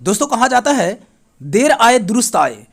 दोस्तों कहा जाता है देर आए दुरुस्त आए।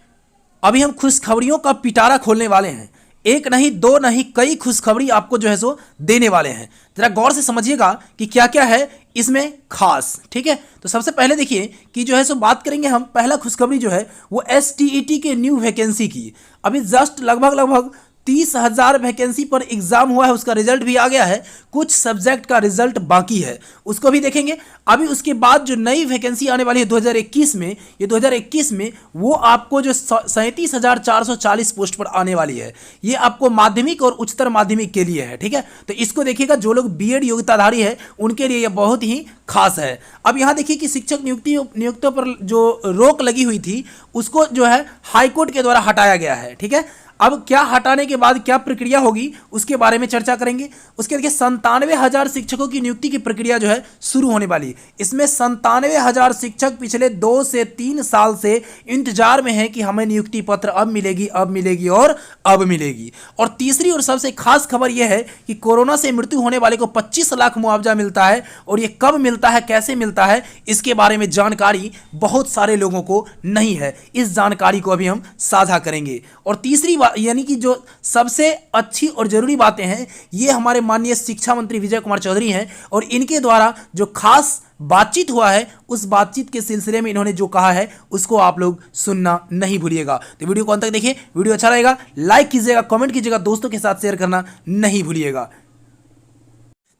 अभी हम खुशखबरियों का पिटारा खोलने वाले हैं। एक नहीं दो नहीं कई खुशखबरी आपको जो है सो देने वाले हैं। जरा गौर से समझिएगा कि क्या क्या है इसमें खास। ठीक है, तो सबसे पहले देखिए कि जो है सो बात करेंगे हम। पहला खुशखबरी जो है वो STET के न्यू वैकेंसी की। अभी जस्ट लगभग 30,000 वैकेंसी पर एग्जाम हुआ है, उसका रिजल्ट भी आ गया है। कुछ सब्जेक्ट का रिजल्ट बाकी है, उसको भी देखेंगे। अभी उसके बाद जो नई वैकेंसी आने वाली है 2021 में, ये 2021 में वो आपको जो 37,440 पोस्ट पर आने वाली है, ये आपको माध्यमिक और उच्चतर माध्यमिक के लिए है। ठीक है, तो इसको देखिएगा, जो लोग बीएड योग्यताधारी है उनके लिए यह बहुत ही खास है। अब यहां देखिए कि शिक्षक नियुक्तियों पर जो रोक लगी हुई थी उसको जो है हाईकोर्ट के द्वारा हटाया गया है। ठीक है, अब क्या हटाने के बाद क्या प्रक्रिया होगी उसके बारे में चर्चा करेंगे। उसके देखिए 97,000 शिक्षकों की नियुक्ति की प्रक्रिया जो है शुरू होने वाली। इसमें 97,000 शिक्षक पिछले 2 से 3 साल से इंतजार में हैं कि हमें नियुक्ति पत्र अब मिलेगी, अब मिलेगी और अब मिलेगी। और तीसरी और सबसे खास खबर यह है कि कोरोना से मृत्यु होने वाले को 25 लाख मुआवजा मिलता है। और यह कब मिलता है, कैसे मिलता है, इसके बारे में जानकारी बहुत सारे लोगों को नहीं है। इस जानकारी को अभी हम साझा करेंगे। और तीसरी यानी कि जो सबसे अच्छी और जरूरी बातें हैं, ये हमारे माननीय शिक्षा मंत्री विजय कुमार चौधरी हैं। और इनके द्वारा जो खास बातचीत हुआ है, उस बातचीत के सिलसिले में इन्होंने जो कहा है उसको आप लोग सुनना नहीं भूलिएगा। तो वीडियो को अंत तक देखिए। वीडियो अच्छा रहेगा लाइक कीजिएगा, कमेंट कीजिएगा, दोस्तों के साथ शेयर करना नहीं भूलिएगा।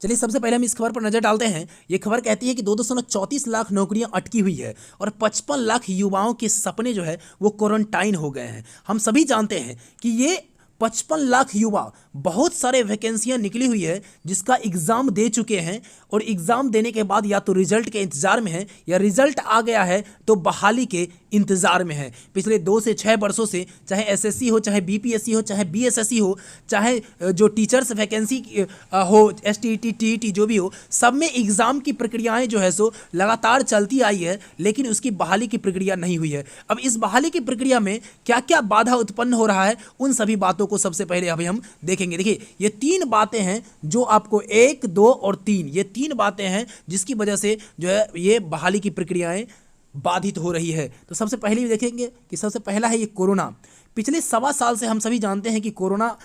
चलिए सबसे पहले हम इस खबर पर नजर डालते हैं। यह खबर कहती है कि 2.34 लाख नौकरियां अटकी हुई है और 55 लाख युवाओं के सपने जो है वो क्वारंटाइन हो गए हैं। हम सभी जानते हैं कि ये 55 लाख युवा, बहुत सारे वैकेंसियां निकली हुई है जिसका एग्जाम दे चुके हैं और एग्जाम देने के बाद या तो रिजल्ट के इंतजार में है या रिजल्ट आ गया है तो बहाली के इंतजार में है। पिछले 2 से 6 वर्षों से चाहे एसएससी हो, चाहे बीपीएससी हो, चाहे बीएसएससी हो, चाहे जो टीचर्स वैकेंसी हो, एसटीईटी, टीईटी जो भी हो, सब में एग्जाम की प्रक्रियाएं जो है सो लगातार चलती आई है, लेकिन उसकी बहाली की प्रक्रिया नहीं हुई है। अब इस बहाली की प्रक्रिया में क्या क्या बाधा उत्पन्न हो रहा है, उन सभी बातों को सबसे पहले अभी हम देखेंगे। देखिए ये 3 बातें हैं जो आपको 1, 2 और 3, ये 3 बातें हैं जिसकी वजह से जो है ये बहाली की प्रक्रियाएं बाधित हो रही है। तो सबसे पहले देखेंगे कि सबसे पहला है ये कोरोना। पिछले 1.25 साल से हम सभी जानते हैं कि कोरोना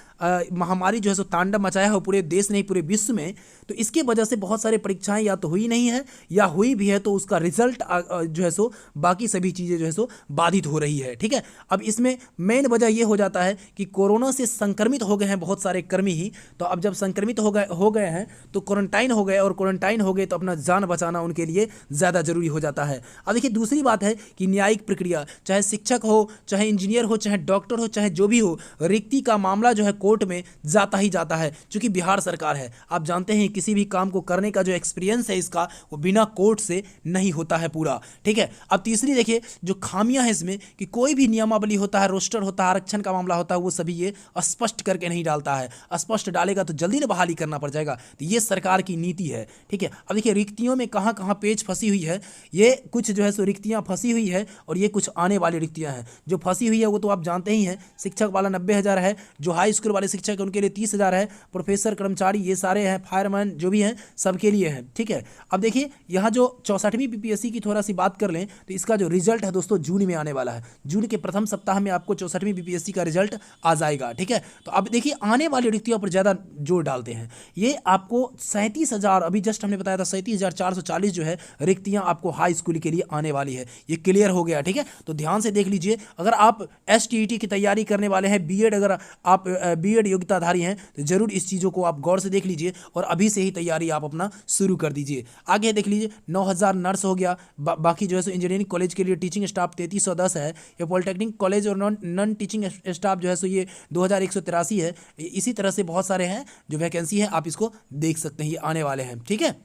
महामारी जो है सो तांडव मचाया है पूरे देश नहीं पूरे विश्व में। तो इसके वजह से बहुत सारी परीक्षाएं या तो हुई नहीं है या हुई भी है तो उसका रिजल्ट जो है सो बाकी सभी चीज़ें जो है सो बाधित हो रही है। ठीक है, अब इसमें मेन वजह ये हो जाता है कि कोरोना से संक्रमित हो गए हैं बहुत सारे कर्मी ही। तो अब जब संक्रमित हो गए हैं तो क्वारंटाइन हो गए, और क्वारंटाइन हो गए तो अपना जान बचाना उनके लिए ज़्यादा जरूरी हो जाता है। अब देखिए दूसरी बात है कि न्यायिक प्रक्रिया, चाहे शिक्षक हो, चाहे इंजीनियर हो, चाहे डॉक्टर हो, चाहे जो भी हो, रिक्ति का मामला जो है कोर्ट में जाता ही जाता है। क्योंकि बिहार सरकार है, आप जानते हैं किसी भी काम को करने का जो एक्सपीरियंस है इसका वो बिना कोर्ट से नहीं होता है पूरा। ठीक है, अब तीसरी देखिए जो खामियां हैं इसमें कि कोई भी नियमावली होता है, रोस्टर होता है, आरक्षण का मामला होता है, वो सभी ये स्पष्ट करके नहीं डालता है। स्पष्ट डालेगा तो जल्दी ना बहाली करना पड़ जाएगा। तो ये सरकार की नीति है। ठीक है, अब देखिए रिक्तियों में कहां कहां पेज फंसी हुई है। ये कुछ जो है सो रिक्तियां फंसी हुई है और ये कुछ आने वाली रिक्तियां हैं। जो फंसी हुई है वो तो आप जानते ही हैं, शिक्षक वाला 90,000 है, जो हाई स्कूल वाले शिक्षक है उनके लिए 30,000 है, प्रोफेसर कर्मचारी ये सारे हैं, फायरमैन जो भी हैं सबके लिए है। ठीक है, अब देखिए यहाँ जो 64वीं बीपीएससी की थोड़ा सी बात कर लें तो इसका जो रिजल्ट है दोस्तों जून में आने वाला है। जून के प्रथम सप्ताह में आपको 64वीं बीपीएससी का रिजल्ट आ जाएगा। ठीक है, तो अब देखिए आने वाली रिक्तियों पर ज़्यादा जोर डालते हैं। ये आपको 37,000, अभी जस्ट हमने बताया था 37,440 जो है रिक्तियाँ आपको हाई स्कूल के लिए आने वाली है। ये क्लियर हो गया। ठीक है, तो ध्यान से देख लीजिए, अगर आप एसटीईटी की तैयारी करने वाले हैं, बीएड, अगर आप बीएड योग्यताधारी हैं तो जरूर इस चीज़ों को आप गौर से देख लीजिए और अभी से ही तैयारी आप अपना शुरू कर दीजिए। आगे देख लीजिए 9,000 नर्स हो गया। बाकी जो है सो इंजीनियरिंग कॉलेज के लिए टीचिंग स्टाफ 3310 है। ये पॉलिटेक्निक कॉलेज और नॉन टीचिंग स्टाफ जो है सो ये 2183 है। इसी तरह से बहुत सारे हैं जो वैकेंसी है, आप इसको देख सकते हैं, ये आने वाले हैं। ठीक है,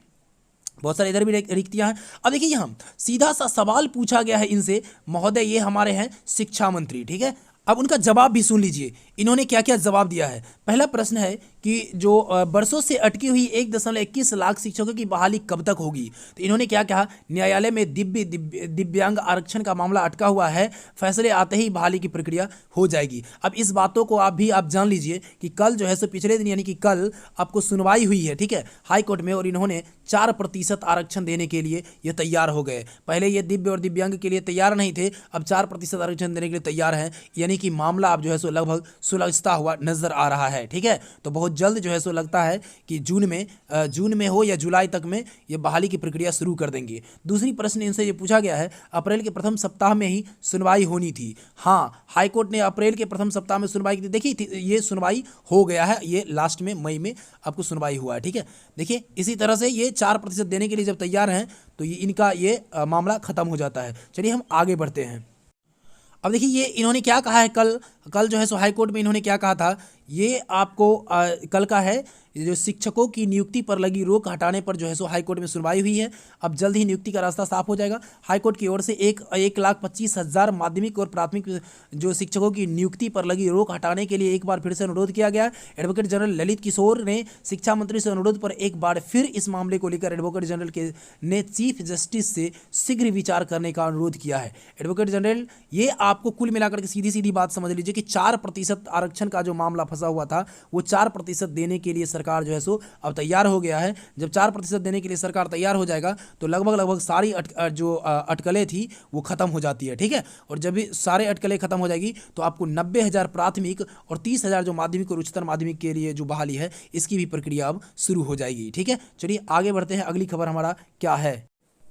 बहुत सारे इधर भी रिक्तियां हैं। अब देखिए यहाँ सीधा सा सवाल पूछा गया है इनसे, महोदय ये हमारे हैं शिक्षा मंत्री। ठीक है, अब उनका जवाब भी सुन लीजिए, इन्होंने क्या क्या जवाब दिया है। पहला प्रश्न है कि जो बरसों से अटकी हुई 1.21 लाख शिक्षकों की बहाली कब तक होगी। तो इन्होंने क्या कहा, न्यायालय में दिव्यांग आरक्षण का मामला अटका हुआ है, फैसले आते ही बहाली की प्रक्रिया हो जाएगी। अब इस बातों को आप जान लीजिए कि कल जो है सो पिछले दिन यानी कि कल आपको सुनवाई हुई है, ठीक है, हाई कोर्ट में, और इन्होंने 4% आरक्षण देने के लिए ये तैयार हो गए। पहले ये दिव्य और दिव्यांग के लिए तैयार नहीं थे, अब 4% आरक्षण देने के लिए तैयार हैं, यानी कि मामला अब जो है सो लगभग सुलझता हुआ नजर आ रहा है। ठीक है, तो बहुत जल्द जो है सो लगता है कि जून में हो या जुलाई तक में ये बहाली की प्रक्रिया शुरू कर देंगे। दूसरी प्रश्न इनसे ये पूछा गया है, अप्रैल के प्रथम सप्ताह में ही सुनवाई होनी थी। हाँ, हाईकोर्ट ने अप्रैल के प्रथम सप्ताह में सुनवाई की, देखी थी, ये सुनवाई हो गया है, ये लास्ट में मई में आपको सुनवाई हुआ है। ठीक है, देखिए इसी तरह से ये 4% देने के लिए जब तैयार हैं तो ये इनका ये मामला खत्म हो जाता है। चलिए हम आगे बढ़ते हैं। अब देखिए ये इन्होंने क्या कहा है, कल जो है सो हाई कोर्ट में इन्होंने क्या कहा था, ये आपको कल का है, जो शिक्षकों की नियुक्ति पर लगी रोक हटाने पर जो है सो हाई कोर्ट में सुनवाई हुई है। अब जल्द ही नियुक्ति का रास्ता साफ हो जाएगा। हाई कोर्ट की ओर से 1,25,000 माध्यमिक और प्राथमिक जो शिक्षकों की नियुक्ति पर लगी रोक हटाने के लिए एक बार फिर से अनुरोध किया गया। एडवोकेट जनरल ललित किशोर ने शिक्षा मंत्री से अनुरोध पर एक बार फिर इस मामले को लेकर एडवोकेट जनरल ने चीफ जस्टिस से शीघ्र विचार करने का अनुरोध किया है। एडवोकेट जनरल, ये आपको कुल मिलाकर के सीधी सीधी बात समझ लीजिए कि 4% आरक्षण का जो मामला फंसा हुआ था वो 4% देने के लिए सरकार जो है सो अब तैयार हो गया है। जब 4% देने के लिए सरकार तैयार हो जाएगा तो लगभग सारी अटकलें थी वो खत्म हो जाती है। ठीक है, और जब भी सारे अटकलें खत्म हो जाएगी तो आपको 90,000 प्राथमिक और 30,000 जो माध्यमिक और उच्चतर माध्यमिक के लिए जो बहाली है इसकी भी प्रक्रिया अब शुरू हो जाएगी। ठीक है, चलिए आगे बढ़ते हैं। अगली खबर हमारा क्या है,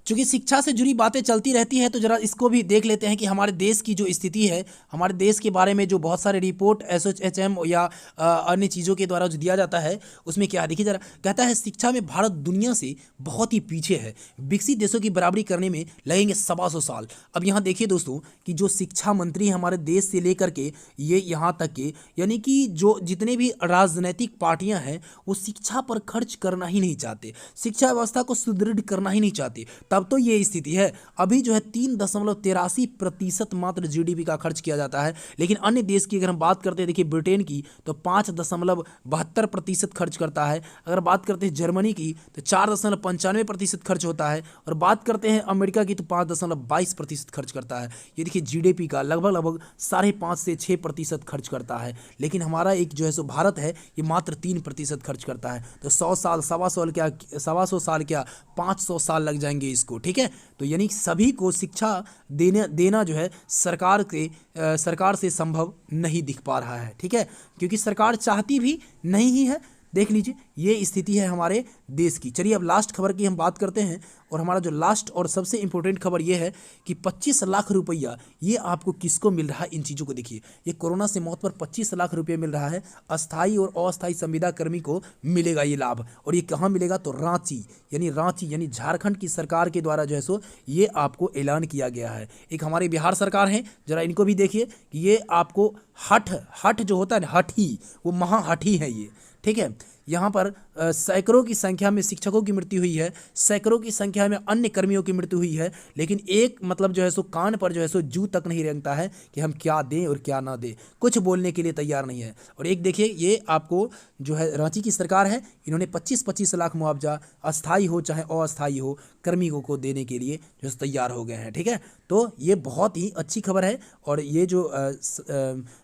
चूंकि शिक्षा से जुड़ी बातें चलती रहती है तो जरा इसको भी देख लेते हैं कि हमारे देश की जो स्थिति है, हमारे देश के बारे में जो बहुत सारे रिपोर्ट SHM या अन्य चीज़ों के द्वारा जो दिया जाता है उसमें क्या है। देखिए जरा, कहता है शिक्षा में भारत दुनिया से बहुत ही पीछे है, विकसित देशों की बराबरी करने में लगेंगे 125 साल। अब यहाँ देखिए दोस्तों कि जो शिक्षा मंत्री हमारे देश से लेकर के ये यहाँ तक के यानी कि जो जितने भी राजनीतिक पार्टियाँ हैं वो शिक्षा पर खर्च करना ही नहीं चाहते, शिक्षा व्यवस्था को सुदृढ़ करना ही नहीं चाहते। तब तो ये स्थिति है। अभी जो है 3.83% मात्र GDP का खर्च किया जाता है, लेकिन अन्य देश की अगर हम बात करते हैं, देखिए ब्रिटेन की तो 5.72% खर्च करता है। अगर बात करते हैं जर्मनी की तो 4.95% खर्च होता है, और बात करते हैं अमेरिका की तो 5.22% खर्च करता है। ये देखिए GDP का लगभग 5.5 से 6% खर्च करता है, लेकिन हमारा एक जो है सो भारत है ये मात्र 3% खर्च करता है। तो 100 साल 125 साल क्या 500 साल लग जाएंगे इसको। ठीक है, तो यानी सभी को शिक्षा देना जो है सरकार से संभव नहीं दिख पा रहा है। ठीक है, क्योंकि सरकार चाहती भी नहीं ही है। देख लीजिए ये स्थिति है हमारे देश की। चलिए अब लास्ट खबर की हम बात करते हैं, और हमारा जो लास्ट और सबसे इंपॉर्टेंट खबर ये है कि 25 लाख रुपया ये आपको किसको मिल रहा है। इन चीज़ों को देखिए, ये कोरोना से मौत पर 25 लाख रुपये मिल रहा है, अस्थायी और अस्थायी संविदा कर्मी को मिलेगा ये लाभ। और ये कहाँ मिलेगा, तो रांची यानी झारखंड की सरकार के द्वारा जो है सो ये आपको ऐलान किया गया है। एक हमारे बिहार सरकार है, जरा इनको भी देखिए कि ये आपको हठ जो होता है ना, हठी, वो महाहठी है ये। ठीक है, यहाँ पर सैकड़ों की संख्या में शिक्षकों की मृत्यु हुई है, सैकड़ों की संख्या में अन्य कर्मियों की मृत्यु हुई है, लेकिन एक मतलब जो है सो कान पर जो है सो जू तक नहीं रेंगता है कि हम क्या दें और क्या ना दें, कुछ बोलने के लिए तैयार नहीं है। और एक देखिए ये आपको जो है रांची की सरकार है, इन्होंने 25-25 लाख मुआवजा अस्थायी हो चाहे अस्थायी हो कर्मियों को देने के लिए जो है तैयार हो गए हैं। ठीक है, तो ये बहुत ही अच्छी खबर है, और ये जो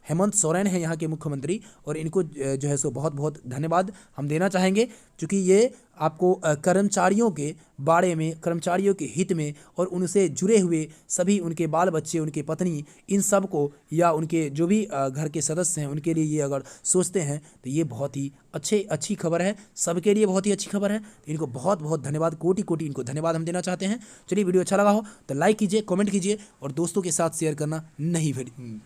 हेमंत सोरेन है यहाँ के मुख्यमंत्री, और इनको जो है सो बहुत बहुत धन्यवाद हम देना चाहेंगे, क्योंकि ये आपको कर्मचारियों के बारे में, कर्मचारियों के हित में और उनसे जुड़े हुए सभी उनके बाल बच्चे, उनके पत्नी, इन सब को या उनके जो भी घर के सदस्य हैं उनके लिए ये अगर सोचते हैं तो ये बहुत ही अच्छी खबर है, सबके लिए बहुत ही अच्छी खबर है। तो इनको बहुत बहुत धन्यवाद, कोटि कोटि इनको धन्यवाद हम देना चाहते हैं। चलिए वीडियो अच्छा लगा हो तो लाइक कीजिए, कमेंट कीजिए और दोस्तों के साथ शेयर करना नहीं भूलिए।